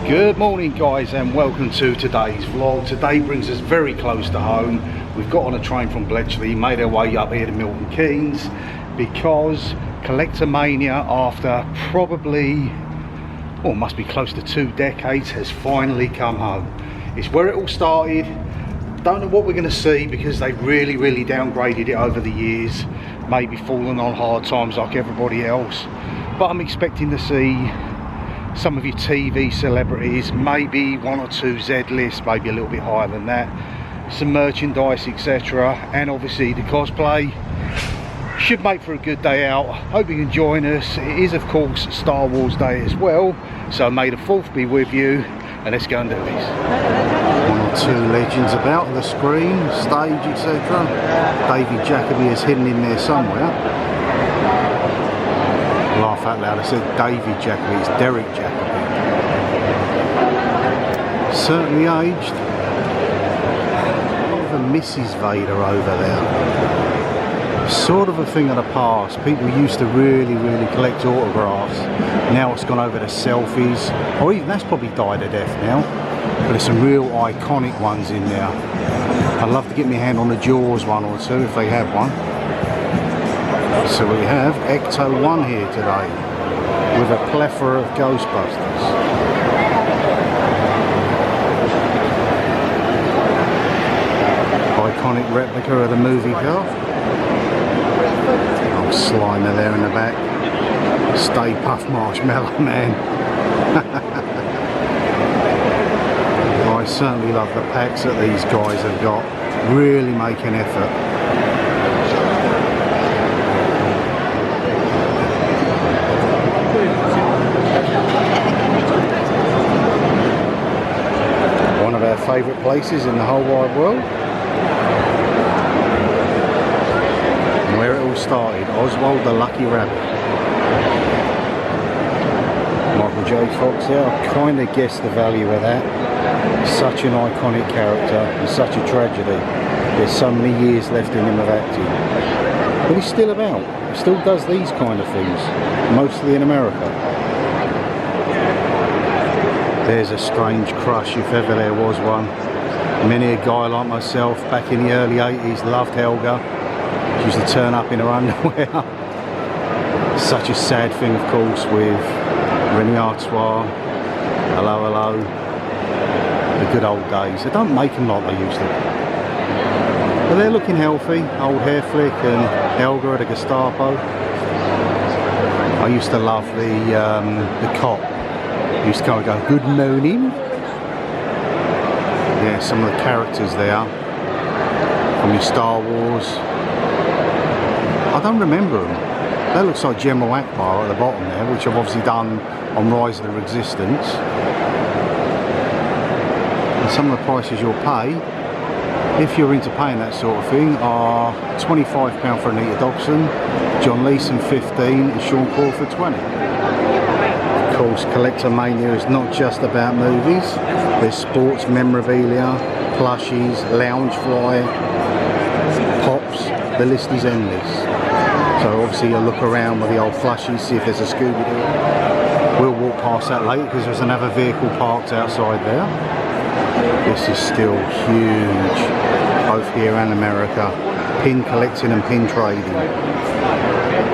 Good morning guys, and welcome to today's vlog. Today brings us very close to home. We've got on a train from Bletchley, made our way up here to Milton Keynes because Collectormania, after probably, well, must be close to 2 decades, has finally come home. It's where it all started. Don't know what we're going to see because they really downgraded it over the years, maybe fallen on hard times like everybody else, but I'm expecting to see some of your TV celebrities, maybe 1 or 2 Z-lists, maybe a little bit higher than that, some merchandise, etc. And obviously the cosplay. Should make for a good day out. Hope you can join us. It is of course Star Wars Day as well, so may the 4th be with you, and let's go and do this. 1 or 2 legends about the screen, stage, etc. David Jacobi is hidden in there somewhere. Laugh out loud, I said David Jacobi, it's Derek Jacobi. Certainly aged. Sort of a Mrs. Vader over there. Sort of a thing of the past. People used to really collect autographs. Now it's gone over to selfies, or even that's probably died a death now. But there's some real iconic ones in there. I'd love to get my hand on the Jaws 1 or 2 if they have one. So we have Ecto 1 here today with a plethora of Ghostbusters. Iconic replica of the movie car. Oh, Slimer there in the back. Stay Puft Marshmallow Man. I certainly love the packs that these guys have got. Really make an effort. One of our favourite places in the whole wide world. And where it all started, Oswald the Lucky Rabbit. Michael J. Fox there, I kind of guessed the value of that. Such an iconic character and such a tragedy. There's so many years left in him of acting. But he's still about. He still does these kind of things, mostly in America. There's a strange crush, if ever there was one. Many a guy like myself back in the early 80s loved Helga. She used to turn up in her underwear. Such a sad thing, of course, with René Artois, Hello Hello, the good old days. They don't make them like they used to. But they're looking healthy. Old Hair Flick and Helga at the Gestapo. I used to love the cop. Used to kind of go, good morning. Yeah, some of the characters there from your Star Wars. I don't remember them. That looks like General Akbar at the bottom there, which I've obviously done on Rise of the Resistance. And some of the prices you'll pay, if you're into paying that sort of thing, are £25 for Anita Dobson, John Leeson 15 and Sean Crawford 20. Of course, Collectormania is not just about movies. There's sports memorabilia, plushies, Loungefly, pops, the list is endless. So obviously you'll look around with the old plushies, see if there's a Scooby-Doo. We'll walk past that later because there's another vehicle parked outside there. This is still huge, both here and America. Pin collecting and pin trading.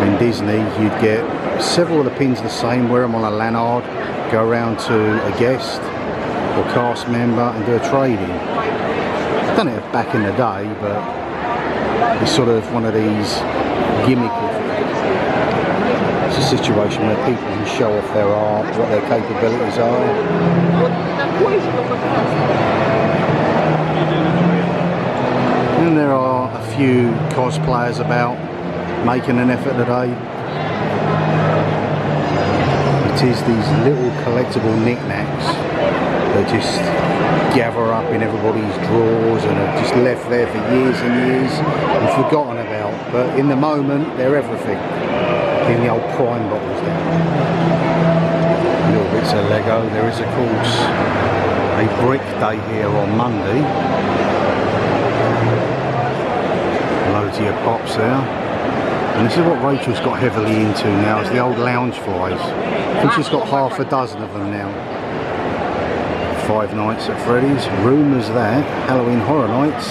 In Disney you'd get several of the pins the same, wear them on a lanyard, go around to a guest or cast member and do a trading. I've done it back in the day, but it's sort of one of these gimmicky things. It's a situation where people can show off their art, what their capabilities are. And there are a few cosplayers about making an effort today. It is these little collectible knickknacks that just gather up in everybody's drawers and are just left there for years and years and forgotten about. But in the moment, they're everything. In the old prime bottles there. Little bits of Lego. There is, of course, a brick day here on Monday. Loads of your pops there. And this is what Rachel's got heavily into now, is the old Loungeflies. I think she's got half a dozen of them now. Five Nights at Freddy's. Rumours that Halloween Horror Nights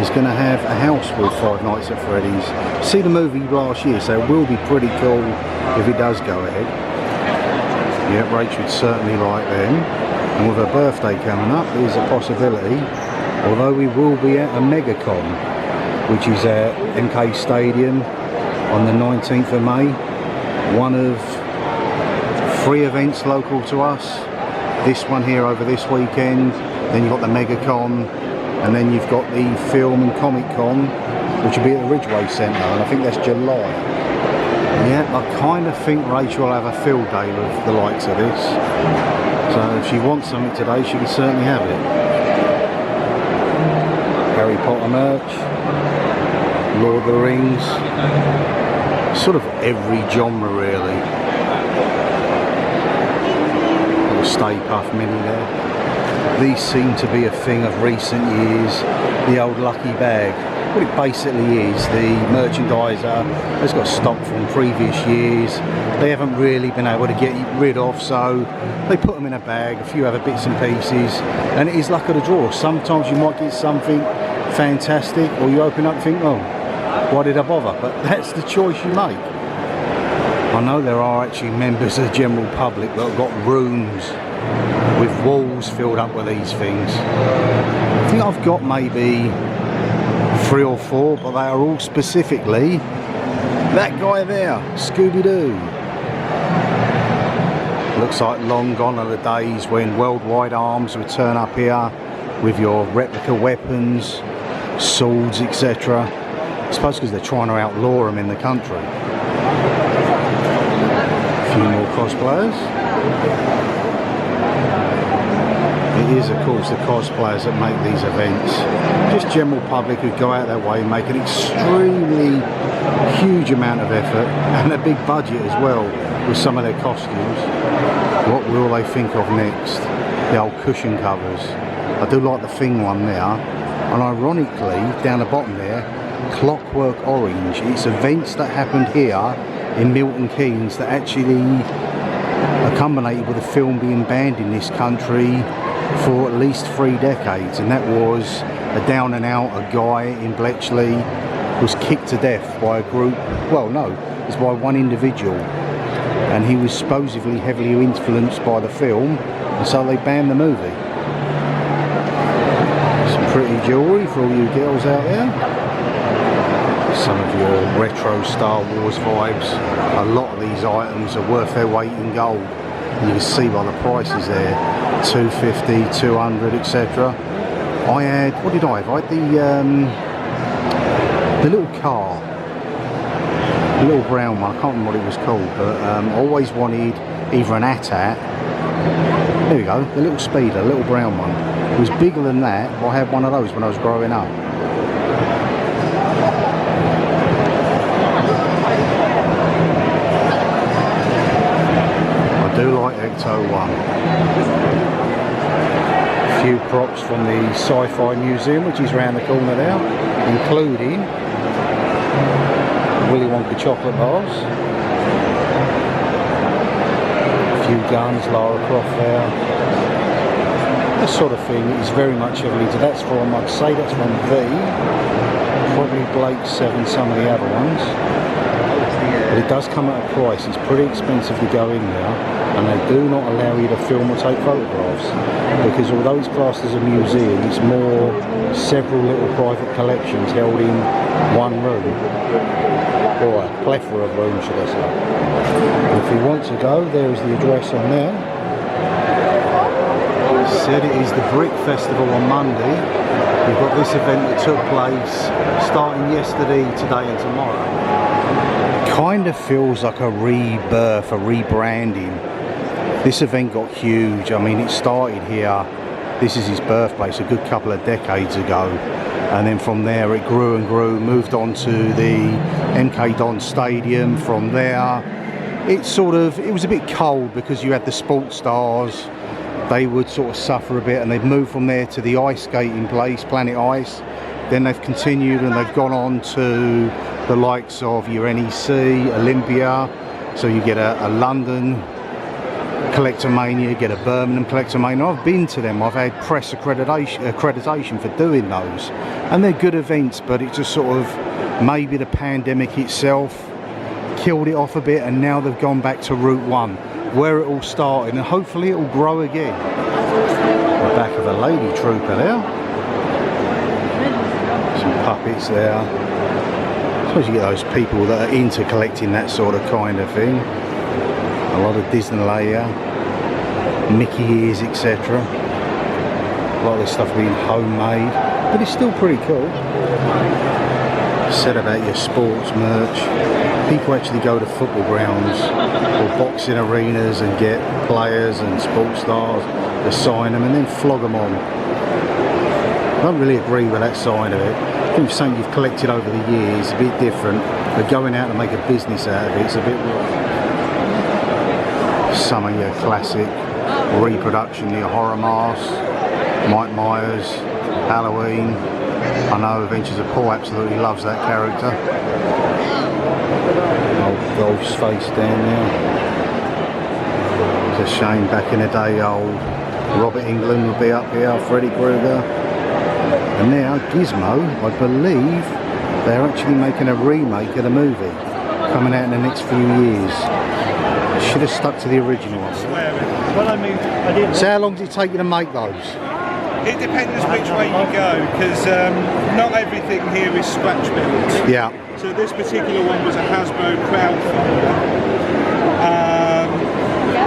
is going to have a house with Five Nights at Freddy's. See the movie last year, so it will be pretty cool if it does go ahead. Yeah, Rach would certainly like them. And with her birthday coming up, there's a possibility, although we will be at a MegaCon, which is at MK Stadium on the 19th of May. One of 3 events local to us. This one here over this weekend, then you've got the MegaCon, and then you've got the Film and Comic Con, which will be at the Ridgeway Centre, and I think that's July. Yeah, I kind of think Rachel will have a field day with the likes of this. So if she wants something today, she can certainly have it. Harry Potter merch, Lord of the Rings, sort of every genre really. Stay Puft Mini there. These seem to be a thing of recent years. The old lucky bag. What it basically is, the merchandiser has got stock from previous years. They haven't really been able to get rid of, so they put them in a bag, a few other bits and pieces, and it is luck of the draw. Sometimes you might get something fantastic, or you open up and think, oh, why did I bother? But that's the choice you make. I know there are actually members of the general public that have got rooms with walls filled up with these things. I think I've got maybe 3 or 4, but they are all specifically that guy there, Scooby-Doo. Looks like long gone are the days when Worldwide Arms would turn up here with your replica weapons, swords, etc. I suppose because they're trying to outlaw them in the country. A few more cosplayers. It is, of course, the cosplayers that make these events. Just general public who go out their way, make an extremely huge amount of effort and a big budget as well with some of their costumes. What will they think of next? The old cushion covers. I do like the Thing one there. And ironically, down the bottom there, Clockwork Orange. It's events that happened here in Milton Keynes that actually accommodated with the film being banned in this country for at least 3 decades, and that was a down and out, a guy in Bletchley was kicked to death by a group, well no, it's by one individual, and he was supposedly heavily influenced by the film, and so they banned the movie. Some pretty jewellery for all you girls out there. Some of your retro Star Wars vibes. A lot of these items are worth their weight in gold. And you can see by the prices there, 250, 200, etc. I had, what did I have? I had the little car, the little brown one. I can't remember what it was called, but I always wanted either an AT-AT. There we go, the little speeder, the little brown one. It was bigger than that, but I had one of those when I was growing up. I do like Ecto 1. A few props from the Sci-Fi Museum, which is around the corner now, including Willy Wonka chocolate bars. A few guns, Lara Croft there. This sort of thing is very much heavily into. That's from, I'd say that's from V, probably Blake 7, some of the other ones. But it does come at a price. It's pretty expensive to go in there, and they do not allow you to film or take photographs, because although it's classed as a museum, it's more several little private collections held in one room, or a plethora of rooms, should I say. And if you want to go, there is the address on there. It said it is the Brick Festival on Monday. We've got this event that took place starting yesterday, today and tomorrow. Kind of feels like a rebirth, a rebranding. This event got huge. I mean, it started here, this is his birthplace, a good couple of decades ago, and then from there it grew and grew, moved on to the MK Don Stadium. From there it was a bit cold because you had the sports stars, they would sort of suffer a bit, and they've moved from there to the ice skating place, Planet Ice. Then they've continued and they've gone on to the likes of your NEC, Olympia, so you get a London Collectormania, get a Birmingham Collectormania. I've been to them. I've had press accreditation for doing those, and they're good events, but it just sort of, maybe the pandemic itself killed it off a bit, and now they've gone back to Route 1 where it all started, and hopefully it will grow again. The back of a lady trooper there, some puppets there. I suppose you get those people that are into collecting that sort of kind of thing. A lot of Disney layer, Mickey ears, etc. A lot of this stuff being homemade, but it's still pretty cool. Said about your sports merch, people actually go to football grounds or boxing arenas and get players and sports stars to sign them and then flog them on. I don't really agree with that side of it. I think something you've collected over the years is a bit different, but going out and make a business out of it, it's a bit wrong. Some of your classic reproduction, your horror masks, Mike Myers, Halloween. I know Adventures of Paul absolutely loves that character. Old Golf's face down there. It's a shame, back in the day old Robert Englund would be up here, Freddy Krueger. And now Gizmo, I believe they're actually making a remake of the movie coming out in the next few years. Should have stuck to the original one. Well, I mean, I didn't. So how long does it take you to make those? It depends which way you go, because not everything here is scratch built. Yeah. So this particular one was a Hasbro crowdfunder.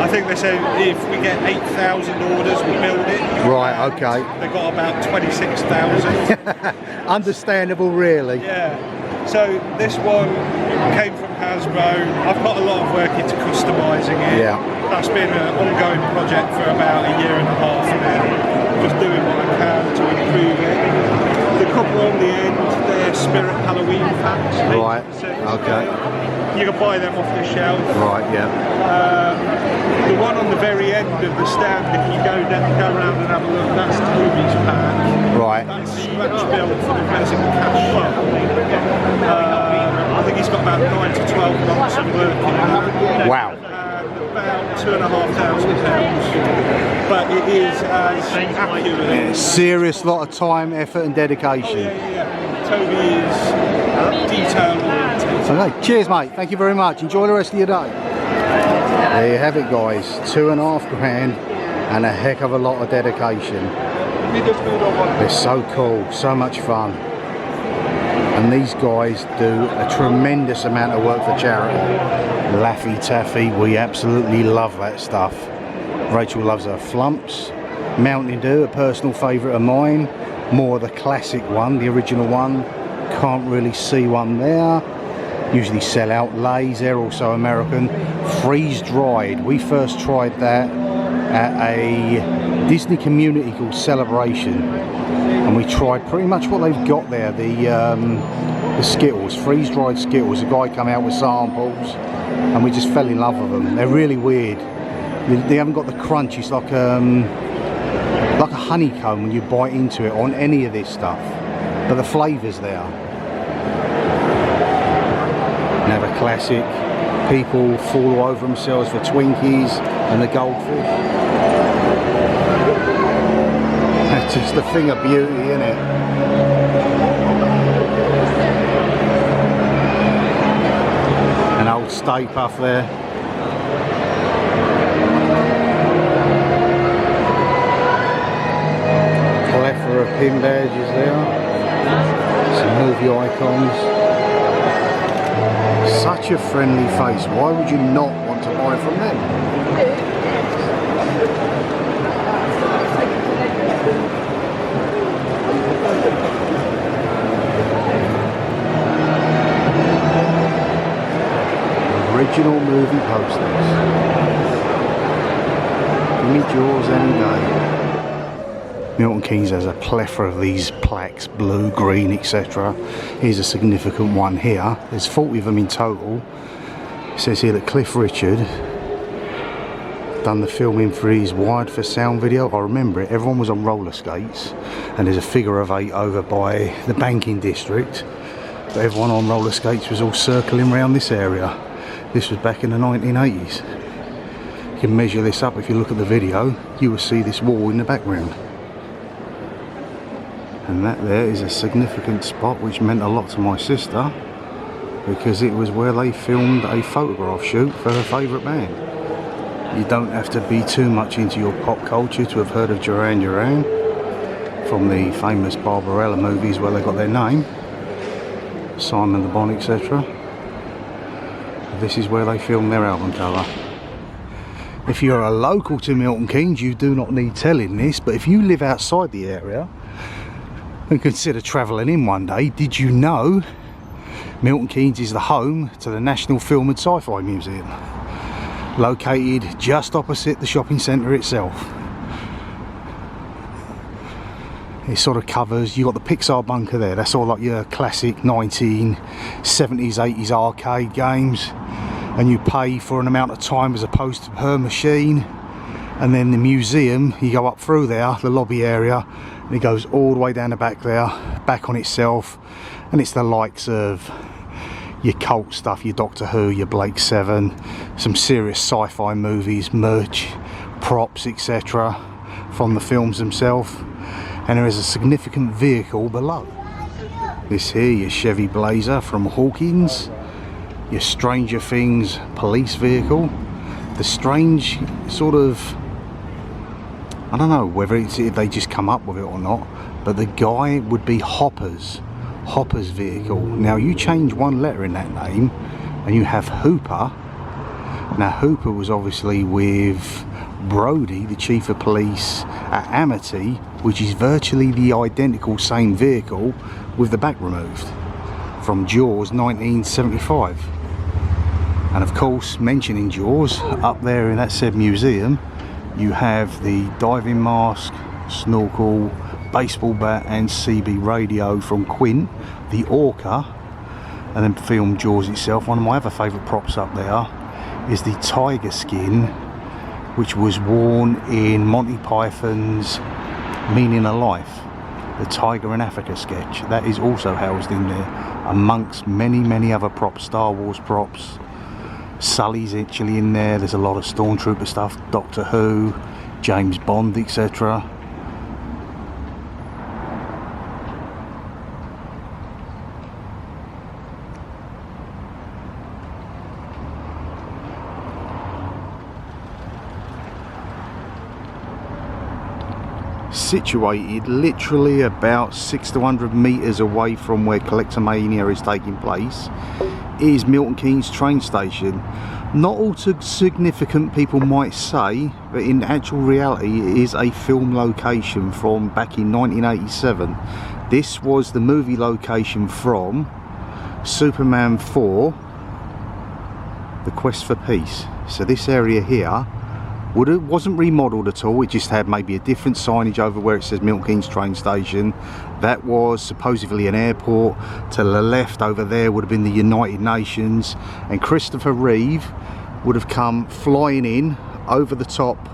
I think they said if we get 8,000 orders, we build it. Right, okay. They got about 26,000. Understandable, really. Yeah. So this one came from Hasbro. I've put a lot of work into customising it. Yeah. That's been an ongoing project for about a year and a half now. Just doing what I can to improve it. The couple on the end, they're Spirit Halloween packs. Right, okay. You can buy them off the shelf. Right, yeah. The one on the very end of the stand, if you go around and have a look, that's Toby's pack. Right. That's scratch built for the resin cash shop. I think he's got about 9 to 12 months of work in it. Wow. About £2,500. But it is as accurate. Yeah, serious lot of time, effort and dedication. Oh, yeah. Toby is detail oriented. Okay, cheers mate, thank you very much. Enjoy the rest of your day. There you have it guys, $2,500 and a heck of a lot of dedication. They're so cool, so much fun. And these guys do a tremendous amount of work for charity. Laffy Taffy, we absolutely love that stuff. Rachel loves her Flumps. Mountain Dew, a personal favourite of mine. More the classic one, the original one. Can't really see one there. Usually sell out. Lays, they're also American. Freeze dried, we first tried that at a Disney community called Celebration, and we tried pretty much what they've got there, the Skittles, freeze dried Skittles. A guy come out with samples and we just fell in love with them. They're really weird. They haven't got the crunch. It's like a honeycomb when you bite into it on any of this stuff, but the flavour's there. Another classic. People fall all over themselves for Twinkies and the goldfish. That's just a thing of beauty, isn't it? An old Stay Puft there. Plethora of pin badges there. Some movie icons. Such a friendly face. Why would you not want to buy from them? Original movie posters. Give me yours any day. Milton Keynes has a plethora of these plaques, blue, green, etc. Here's a significant one here. There's 40 of them in total. It says here that Cliff Richard done the filming for his Wired for Sound video. I remember it. Everyone was on roller skates, and there's a figure of 8 over by the banking district. But everyone on roller skates was all circling around this area. This was back in the 1980s. can measure this up, if you look at the video, you will see this wall in the background. And that there is a significant spot which meant a lot to my sister, because it was where they filmed a photograph shoot for her favourite band. You don't have to be too much into your pop culture to have heard of Duran Duran from the famous Barbarella movies where they got their name, Simon the Bon, etc. This is where they filmed their album cover. If you're a local to Milton Keynes, you do not need telling this, but if you live outside the area and consider travelling in one day, did you know Milton Keynes is the home to the National Film and Sci-Fi Museum, located just opposite the shopping centre itself. It sort of covers, you got the Pixar bunker there, that's all like your classic 1970s, 80s arcade games, and you pay for an amount of time as opposed to per machine. And then the museum, you go up through there, the lobby area, and it goes all the way down the back there, back on itself, and it's the likes of your cult stuff, your Doctor Who, your Blake 7, some serious sci-fi movies, merch, props, etc. from the films themselves. And there is a significant vehicle below. This here, your Chevy Blazer from Hawkins, your Stranger Things police vehicle, the strange sort of, I don't know whether it's, if they just come up with it or not, but the guy would be Hopper's vehicle. Now you change one letter in that name and you have Hooper. Now Hooper was obviously with Brody, the chief of police at Amity, which is virtually the identical same vehicle with the back removed, from Jaws 1975. And of course, mentioning Jaws, up there in that said museum you have the diving mask, snorkel, baseball bat and CB radio from Quint, the Orca, and then film Jaws itself. One of my other favourite props up there is the tiger skin, which was worn in Monty Python's Meaning of Life, the Tiger in Africa sketch. That is also housed in there, amongst many other props, Star Wars props. Sully's actually in there. There's a lot of Stormtrooper stuff, Doctor Who, James Bond, etc. Situated literally about 600 to 100 metres away from where Collectormania is taking place is Milton Keynes train station. Not all too significant, people might say, but in actual reality it is a film location from back in 1987. This was the movie location from Superman 4, The Quest for Peace. So this area here wasn't remodelled at all, it just had maybe a different signage over where it says Milton Keynes train station. That was supposedly an airport. To the left over there would have been the United Nations, and Christopher Reeve would have come flying in over the top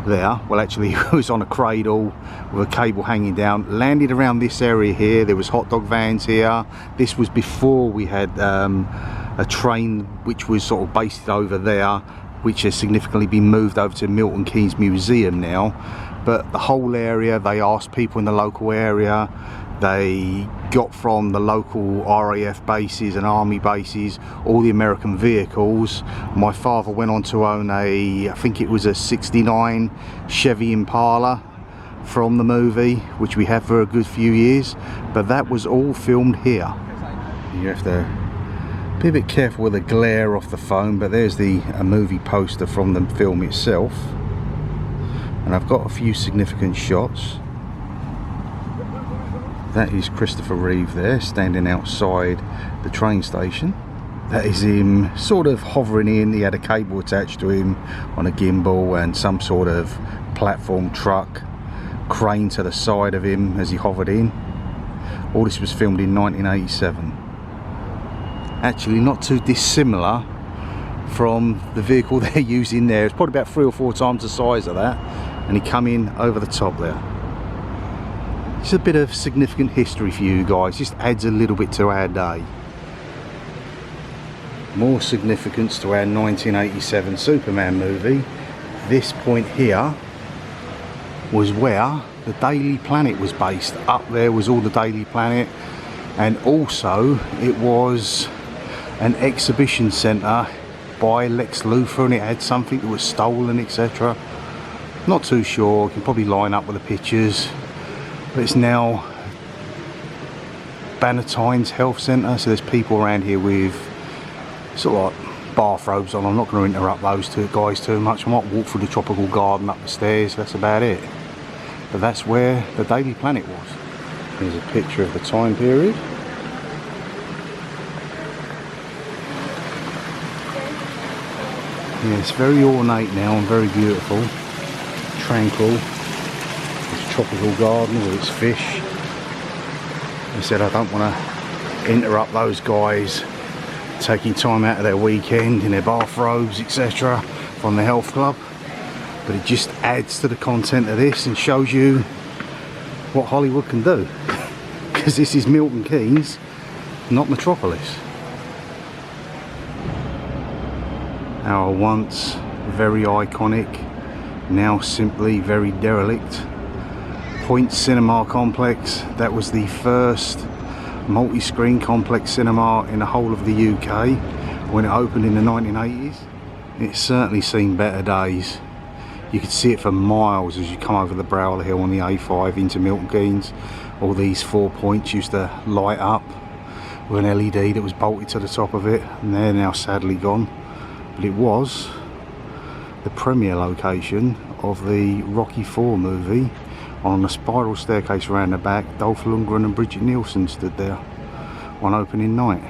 there. Well, actually he was on a cradle with a cable hanging down, landed around this area here. There was hot dog vans here. This was before we had a train which was sort of based over there, which has significantly been moved over to Milton Keynes Museum now. But the whole area, they asked people in the local area, they got from the local RAF bases and army bases all the American vehicles. My father went on to own I think it was a 69 Chevy Impala from the movie, which we had for a good few years, but that was all filmed here. You have to be a bit careful with the glare off the phone, but there's a movie poster from the film itself, and I've got a few significant shots. That is Christopher Reeve there standing outside the train station. That is him sort of hovering in. He had a cable attached to him on a gimbal and some sort of platform truck crane to the side of him as he hovered in. All this was filmed in 1987. Actually not too dissimilar from the vehicle they're using there. It's probably about 3 or 4 times the size of that, and he come in over the top there. It's a bit of significant history for you guys, just adds a little bit to our day. More significance to our 1987 Superman movie this point here was where the Daily Planet was based. Up there was all the Daily Planet, and also it was an exhibition centre by Lex Luthor, and it had something that was stolen, etc. Not too sure, you can probably line up with the pictures, but it's now Bannatyne's Health Centre, so there's people around here with sort of like bathrobes on. I'm not going to interrupt those two guys too much. I might walk through the tropical garden up the stairs, that's about it. But that's where the Daily Planet was. Here's a picture of the time period. Yeah, it's very ornate now and very beautiful, tranquil. It's tropical garden with its fish. I said I don't want to interrupt those guys taking time out of their weekend in their bathrobes, etc. from the health club, but it just adds to the content of this and shows you what Hollywood can do, because this is Milton Keynes, not Metropolis. Our once very iconic, now simply very derelict Point Cinema complex. That was the first multi-screen complex cinema in the whole of the UK when it opened in the 1980s. It's certainly seen better days. You could see it for miles as you come over the brow of the hill on the A5 into Milton Keynes. All these 4 points used to light up with an LED that was bolted to the top of it, and they're now sadly gone. But it was the premiere location of the Rocky IV movie. On a spiral staircase around the back, Dolph Lundgren and Bridget Nielsen stood there on opening night.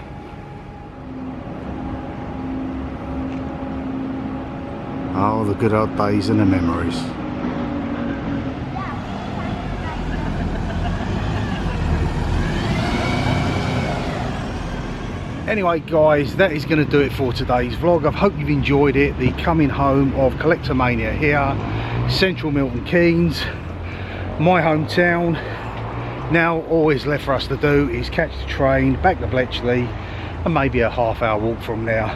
Oh, the good old days and the memories. Anyway guys, that is going to do it for today's vlog. I hope you've enjoyed it. The coming home of Collectormania here, central Milton Keynes, my hometown. Now all is left for us to do is catch the train back to Bletchley and maybe a half-hour walk from there.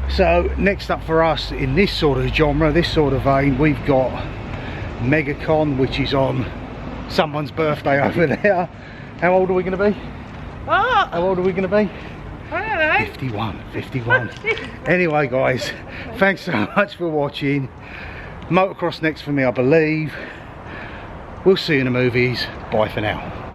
So next up for us in this sort of genre, this sort of vein, we've got MegaCon, which is on someone's birthday over there. How old are we going to be? Oh, How old are we going to be? I don't know. 51. Anyway guys, thanks so much for watching. Motocross next for me, I believe. We'll see you in the movies. Bye for now.